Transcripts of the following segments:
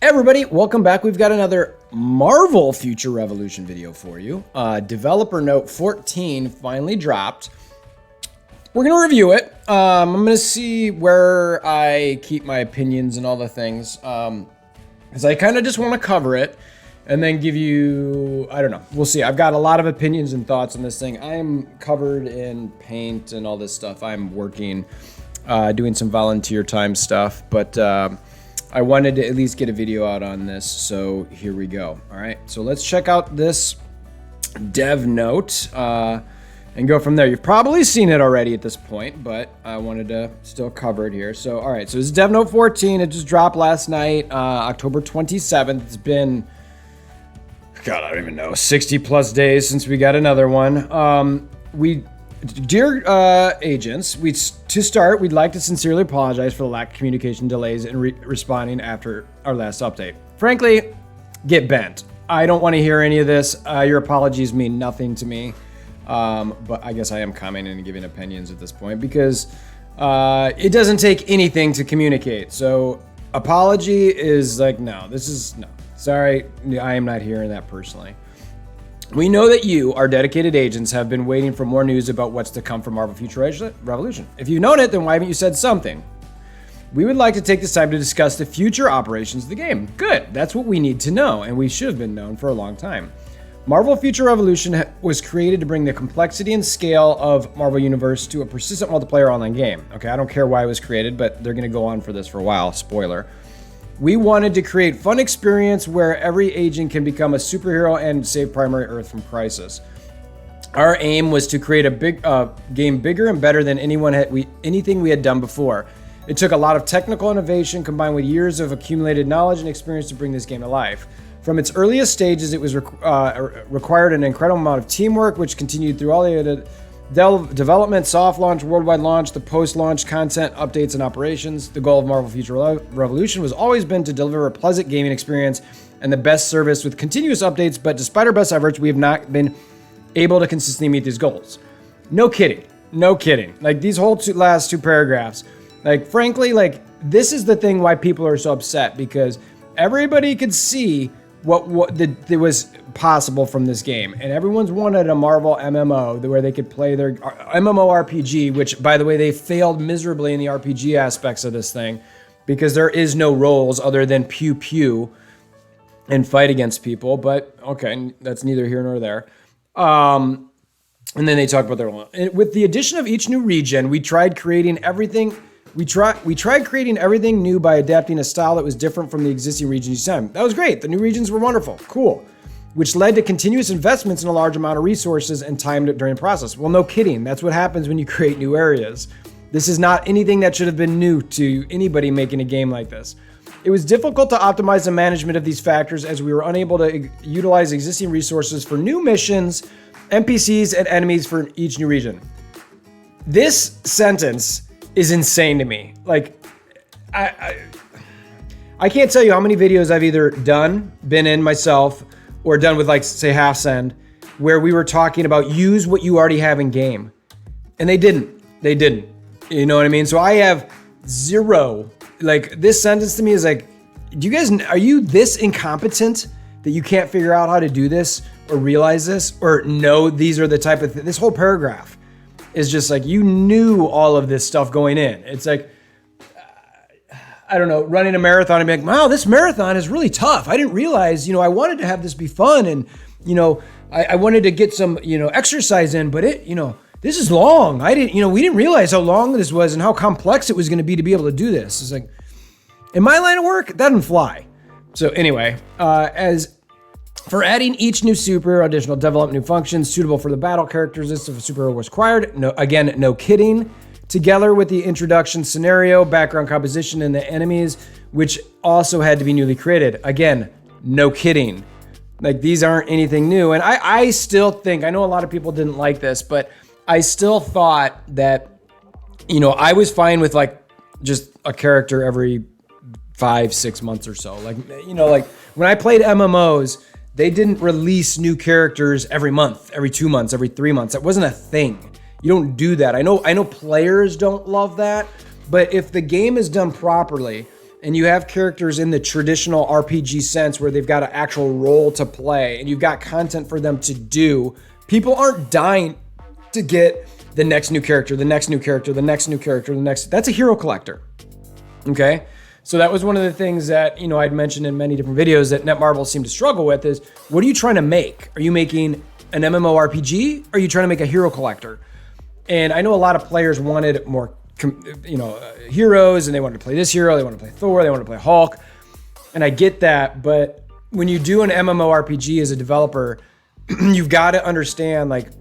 Everybody, welcome back. We've got another Marvel Future Revolution video for you. Developer Note 14 finally dropped. We're going to review it. I'm going to see where I keep my opinions and all the things. Because I kind of just want to cover it and then give you, I don't know, we'll see. I've got a lot of opinions and thoughts on this thing. I'm covered in paint and all this stuff. I'm working, doing some volunteer time stuff, but I wanted to at least get a video out on this, so here we go. All right, so let's check out this dev note and go from there. You've probably seen it already at this point, but I wanted to still cover it here. So, all right, so this is dev note 14. It just dropped last night, October 27th. It's been, God, I don't even know, 60 plus days since we got another one. Dear agents, to start, we'd like to sincerely apologize for the lack of communication delays in responding after our last update. Frankly, get bent. I don't want to hear any of this. Your apologies mean nothing to me. But I guess I am commenting and giving opinions at this point because it doesn't take anything to communicate. So apology is like, no. Sorry, I am not hearing that personally. We know that you, our dedicated agents, have been waiting for more news about what's to come from Marvel Future Revolution. If you've known it, then why haven't you said something? We would like to take this time to discuss the future operations of the game. Good, that's what we need to know, and we should have been known for a long time. Marvel Future Revolution was created to bring the complexity and scale of Marvel Universe to a persistent multiplayer online game. Okay, I don't care why it was created, but they're going to go on for this for a while, spoiler. We wanted to create fun experience where every agent can become a superhero and save primary Earth from crisis. Our aim was to create a big game bigger and better than anything we had done before. It took a lot of technical innovation combined with years of accumulated knowledge and experience to bring this game to life. From its earliest stages, it was required an incredible amount of teamwork, which continued through all the development, soft launch, worldwide launch, the post-launch content, updates, and operations. The goal of Marvel Future Revolution was always been to deliver a pleasant gaming experience and the best service with continuous updates, but despite our best efforts, we have not been able to consistently meet these goals. No kidding. No kidding. Like, these whole last two paragraphs, like, frankly, like, this is the thing why people are so upset, because everybody could see what was possible from this game, and everyone's wanted a Marvel MMO where they could play their MMORPG, which, by the way, they failed miserably in the RPG aspects of this thing because there is no roles other than pew pew and fight against people. But okay, that's neither here nor there. And then they talk about their own. With the addition of each new region, we tried creating everything. We tried creating everything new by adapting a style that was different from the existing regions each time. That was great. The new regions were wonderful. Cool. Which led to continuous investments in a large amount of resources and time during the process. Well, no kidding. That's what happens when you create new areas. This is not anything that should have been new to anybody making a game like this. It was difficult to optimize the management of these factors as we were unable to utilize existing resources for new missions, NPCs, and enemies for each new region. This sentence is insane to me. Like, I can't tell you how many videos I've either been in myself, or done with, like, say, Half Send, where we were talking about use what you already have in game. And they didn't. You know what I mean? So I have zero. Like, this sentence to me is like, are you this incompetent that you can't figure out how to do this or realize this or know these are the type of this whole paragraph is just like, you knew all of this stuff going in. It's like, I don't know, running a marathon and being like, wow, this marathon is really tough. I didn't realize, I wanted to have this be fun and, I wanted to get some, exercise in, but it, this is long. We didn't realize how long this was and how complex it was going to be able to do this. It's like, in my line of work, that doesn't fly. So anyway, as for adding each new superhero, additional develop new functions suitable for the battle characteristics of a superhero was required. No kidding. Together with the introduction scenario, background composition, and the enemies, which also had to be newly created. Again, no kidding. Like, these aren't anything new. And I still think, I know a lot of people didn't like this, but I still thought that, I was fine with, like, just a character every 5-6 months or so. Like, like when I played MMOs, they didn't release new characters every month, every 2 months, every 3 months. That wasn't a thing. You don't do that. I know players don't love that, but if the game is done properly and you have characters in the traditional RPG sense where they've got an actual role to play and you've got content for them to do, people aren't dying to get the next new character, the next new character, the next new character, the next. That's a hero collector. Okay? So that was one of the things that, you know, I'd mentioned in many different videos that Netmarble seemed to struggle with is, what are you trying to make? Are you making an MMORPG? Or are you trying to make a hero collector? And I know a lot of players wanted more, you know, heroes, and they wanted to play this hero, they wanted to play Thor, they wanted to play Hulk. And I get that, but when you do an MMORPG as a developer, you've got to understand, like,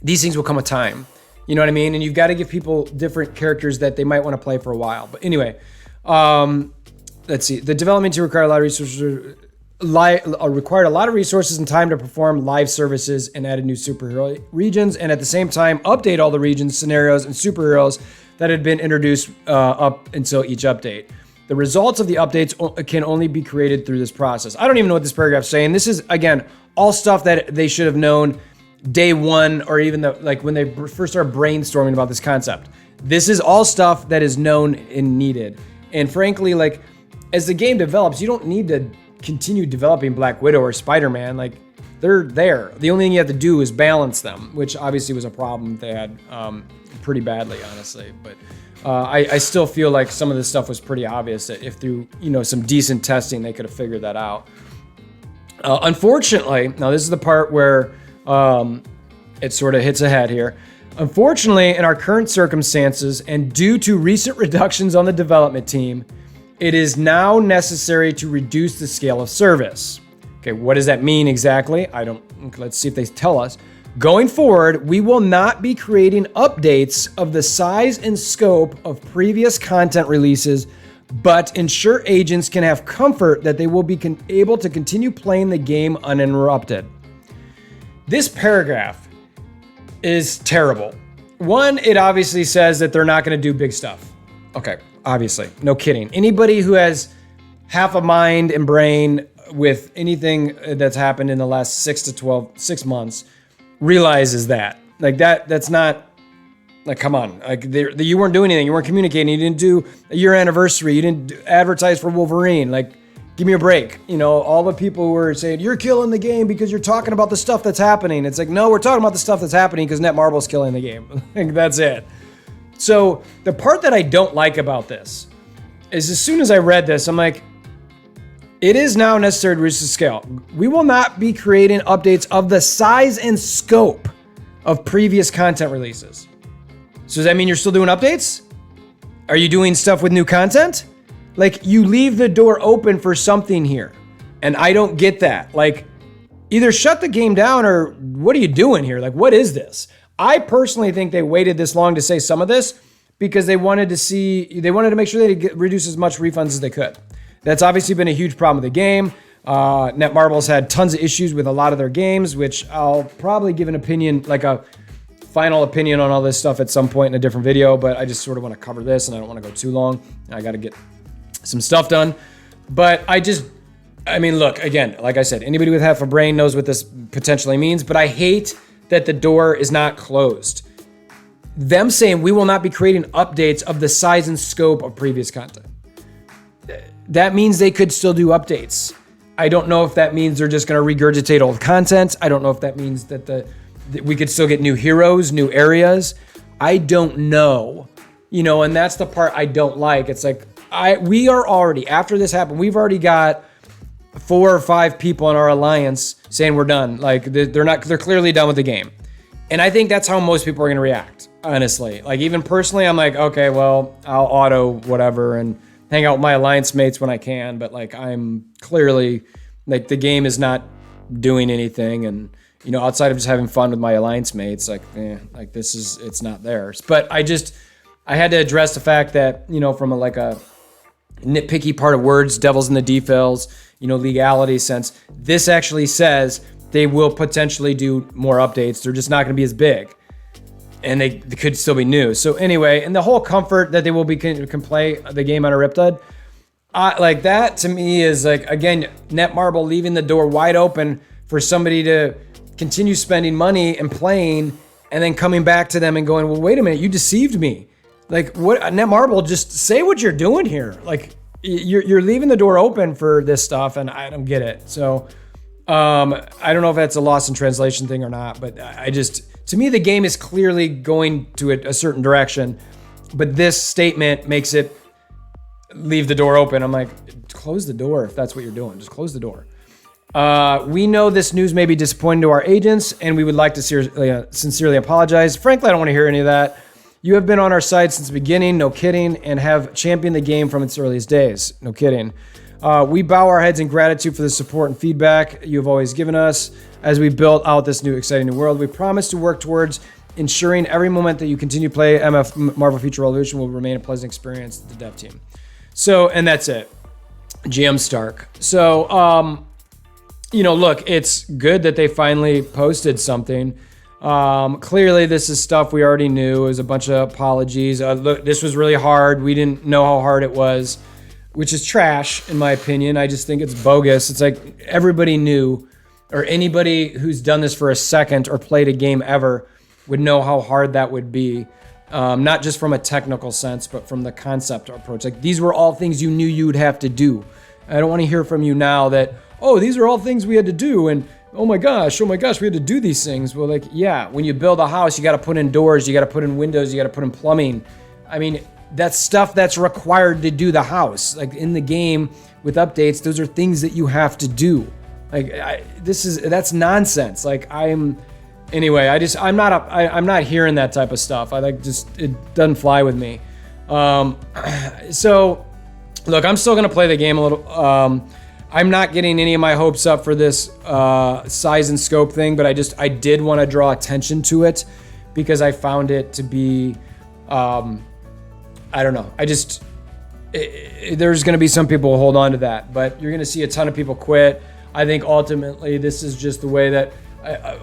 these things will come with time. You know what I mean? And you've got to give people different characters that they might want to play for a while. But anyway, let's see. The development team required a lot of resources, required a lot of resources and time to perform live services and added new superhero regions, and at the same time update all the regions, scenarios, and superheroes that had been introduced up until each update. The results of the updates can only be created through this process. I don't even know what this paragraph's saying. This is, again, all stuff that they should have known day one, or even like when they first started brainstorming about this concept. This is all stuff that is known and needed. And frankly, like, as the game develops, you don't need to continue developing Black Widow or Spider-Man. Like, they're there. The only thing you have to do is balance them, which obviously was a problem they had pretty badly, honestly. But I still feel like some of this stuff was pretty obvious, that if through, you know, some decent testing, they could have figured that out. Unfortunately, now this is the part where it sort of hits ahead here. Unfortunately, in our current circumstances, and due to recent reductions on the development team, it is now necessary to reduce the scale of service. Okay, what does that mean exactly? Let's see if they tell us. Going forward, we will not be creating updates of the size and scope of previous content releases, but ensure agents can have comfort that they will be able to continue playing the game uninterrupted. This paragraph is terrible. One, it obviously says that they're not going to do big stuff. Okay, obviously, no kidding. Anybody who has half a mind and brain with anything that's happened in the last 6 months realizes that. Like, that's not, like, come on. Like, you weren't doing anything. You weren't communicating. You didn't do a year anniversary. You didn't advertise for Wolverine. Like, give me a break. You know, all the people who were saying, you're killing the game because you're talking about the stuff that's happening. It's like, no, we're talking about the stuff that's happening because Netmarble's killing the game. Like, that's it. So the part that I don't like about this is, as soon as I read this, I'm like, it is now necessary to reduce the scale. We will not be creating updates of the size and scope of previous content releases. So does that mean you're still doing updates? Are you doing stuff with new content? Like, you leave the door open for something here. And I don't get that. Like, either shut the game down, or what are you doing here? Like, what is this? I personally think they waited this long to say some of this because they wanted to make sure they reduce as much refunds as they could. That's obviously been a huge problem with the game. Netmarble's had tons of issues with a lot of their games, which I'll probably give an opinion, like a final opinion on all this stuff at some point in a different video, but I just sort of want to cover this and I don't want to go too long. I got to get some stuff done. But I mean, look, again, like I said, anybody with half a brain knows what this potentially means, but I hate that the door is not closed. Them saying we will not be creating updates of the size and scope of previous content. That means they could still do updates. I don't know if that means they're just going to regurgitate old content. I don't know if that means that we could still get new heroes, new areas. I don't know. You know, and that's the part I don't like. It's like, we are already, after this happened, we've already got 4 or 5 people in our alliance saying we're done. Like, they're clearly done with the game. And I think that's how most people are going to react, honestly. Like, even personally, I'm like, okay, well, I'll auto whatever and hang out with my alliance mates when I can. But, like, I'm clearly, like, the game is not doing anything. And, you know, outside of just having fun with my alliance mates, like, it's not theirs. But I had to address the fact that, you know, from a nitpicky part of words, devils in the details, you know, legality sense, this actually says they will potentially do more updates. They're just not going to be as big, and they could still be new. So anyway, and the whole comfort that they will can play the game uninterrupted, like, that to me is like, again, Netmarble leaving the door wide open for somebody to continue spending money and playing, and then coming back to them and going, well, wait a minute, you deceived me. Like, what? Netmarble, just say what you're doing here. Like, you're leaving the door open for this stuff, and I don't get it. So I don't know if that's a loss in translation thing or not, but I just, to me, the game is clearly going to a certain direction, but this statement makes it leave the door open. I'm like, close the door if that's what you're doing. Just close the door. We know this news may be disappointing to our agents, and we would like to sincerely apologize. Frankly, I don't want to hear any of that. You have been on our side since the beginning, no kidding, and have championed the game from its earliest days, no kidding. We bow our heads in gratitude for the support and feedback you have always given us as we build out this new exciting new world. We promise to work towards ensuring every moment that you continue to play MF Marvel Future Revolution will remain a pleasant experience to the dev team. So, and that's it. GM Stark. So, you know, look, it's good that they finally posted something. Clearly, this is stuff we already knew. It was a bunch of apologies. Look, this was really hard. We didn't know how hard it was, which is trash, in my opinion. I just think it's bogus. It's like everybody knew, or anybody who's done this for a second or played a game ever would know how hard that would be. Not just from a technical sense, but from the concept approach. Like, these were all things you knew you would have to do. I don't want to hear from you now that, oh, these are all things we had to do, and oh my gosh, we had to do these things. Well, like, yeah, when you build a house, you got to put in doors, you got to put in windows, you got to put in plumbing. I mean, that's stuff that's required to do the house. Like, in the game with updates, those are things that you have to do. Like, that's nonsense. Like, I'm not hearing that type of stuff. It doesn't fly with me. So look, I'm still gonna play the game a little. I'm not getting any of my hopes up for this size and scope thing, but I did want to draw attention to it because I found it to be, I don't know. There's going to be some people who hold on to that, but you're going to see a ton of people quit. I think ultimately this is just the way that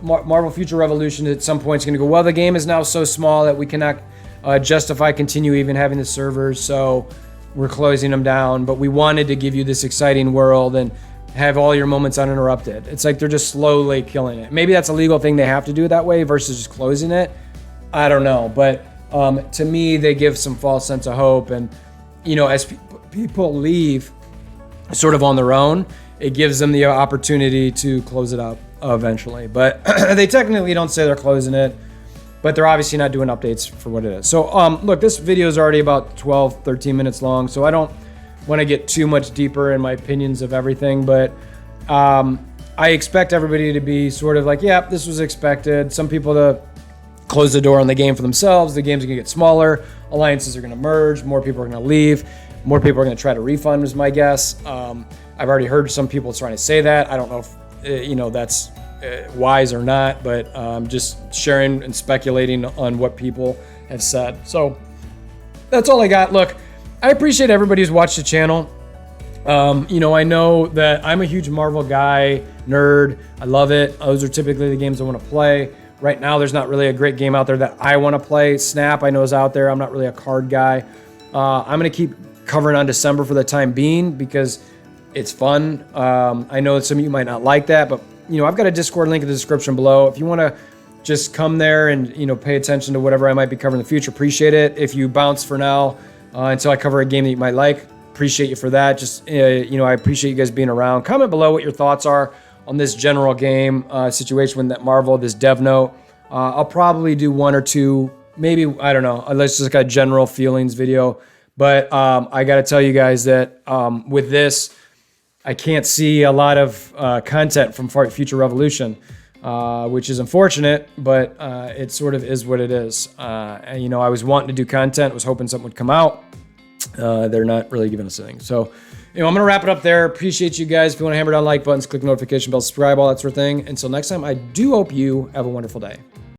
Marvel Future Revolution at some point is going to go, well, the game is now so small that we cannot justify continue even having the servers, so we're closing them down, but we wanted to give you this exciting world and have all your moments uninterrupted. It's like they're just slowly killing it. Maybe that's a legal thing, they have to do it that way versus just closing it. I don't know, but to me, they give some false sense of hope. And, you know, as people leave sort of on their own, it gives them the opportunity to close it up eventually. But they technically don't say they're closing it, but they're obviously not doing updates for what it is. So, look, this video is already about 12, 13 minutes long, so I don't want to get too much deeper in my opinions of everything, but I expect everybody to be sort of like, yeah, this was expected. Some people to close the door on the game for themselves. The game's going to get smaller. Alliances are going to merge. More people are going to leave. More people are going to try to refund, is my guess. I've already heard some people trying to say that. I don't know if, that's wise or not, but just sharing and speculating on what people have said. So that's all I got. Look, I appreciate everybody who's watched the channel. I know that I'm a huge Marvel guy, nerd. I love it. Those are typically the games I want to play. Right now, there's not really a great game out there that I want to play. Snap, I know, is out there. I'm not really a card guy. I'm going to keep covering on December for the time being because it's fun. I know that some of you might not like that, but I've got a Discord link in the description below. If you want to just come there and pay attention to whatever I might be covering in the future, appreciate it. If you bounce for now until I cover a game that you might like, appreciate you for that. Just I appreciate you guys being around. Comment below what your thoughts are on this general game situation with Netmarble, this dev note. I'll probably do one or two, maybe, I don't know, let's just got a general feelings video. But I got to tell you guys that with this, I can't see a lot of content from Future Revolution, which is unfortunate, but it sort of is what it is. I was wanting to do content, was hoping something would come out. They're not really giving us anything. So, I'm going to wrap it up there. Appreciate you guys. If you want to hammer down like buttons, click the notification bell, subscribe, all that sort of thing. Until next time, I do hope you have a wonderful day.